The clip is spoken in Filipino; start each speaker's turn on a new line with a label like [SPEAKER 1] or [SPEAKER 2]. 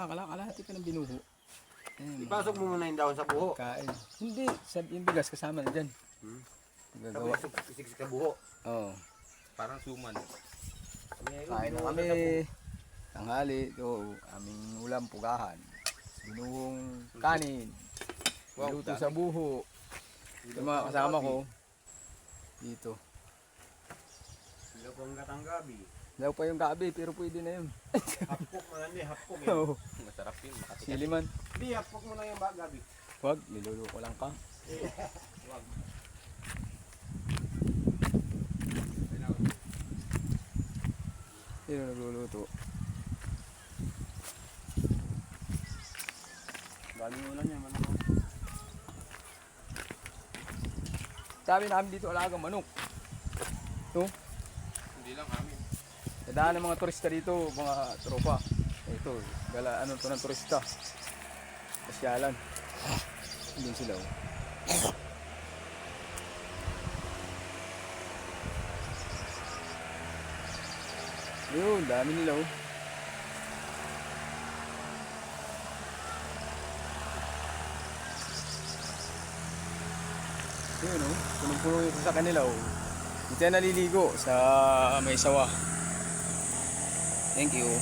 [SPEAKER 1] kalahati ka ng binuho. Ayan,
[SPEAKER 2] Ipasok mo muna yung dahon sa buho.
[SPEAKER 1] kain. Hindi, yung bigas kasama na dyan. Gagawa.
[SPEAKER 2] Tapos isiksik sa buho.
[SPEAKER 1] Oo.
[SPEAKER 3] Parang suman.
[SPEAKER 1] Kain na kami. Tanghali, ito, aming ulam pugahan. Binuhong kanin.
[SPEAKER 3] Wow,
[SPEAKER 1] Luto
[SPEAKER 3] dami.
[SPEAKER 1] sa buho. Yung mga kasama ko. Dito.
[SPEAKER 2] Sila po ang gatang gabi.
[SPEAKER 1] Daw pa yung gabi, pero pwede na yun.
[SPEAKER 2] Hapok mo lang din, hapok yan.
[SPEAKER 1] Oo.
[SPEAKER 3] Masarap yun. Makatikas.
[SPEAKER 1] Sili man.
[SPEAKER 2] Hindi, hapok mo lang yung gabi.
[SPEAKER 1] Wag, niluluko lang ka.
[SPEAKER 2] Wag.
[SPEAKER 1] Sino nagluluto?
[SPEAKER 2] Dami mo lang yan, manok.
[SPEAKER 1] Sabi namin dito alagang manok. Ito,
[SPEAKER 3] Hindi lang amin.
[SPEAKER 1] nadaan ng mga turista dito, mga tropa. Ito, gala ano to ng turista. Pasyalan. Hindi sila. Oh. Yun, dami nila oh. Yun oh, punong-puno yung sa kanila oh. Dito yan naliligo sa may sawa. Thank you.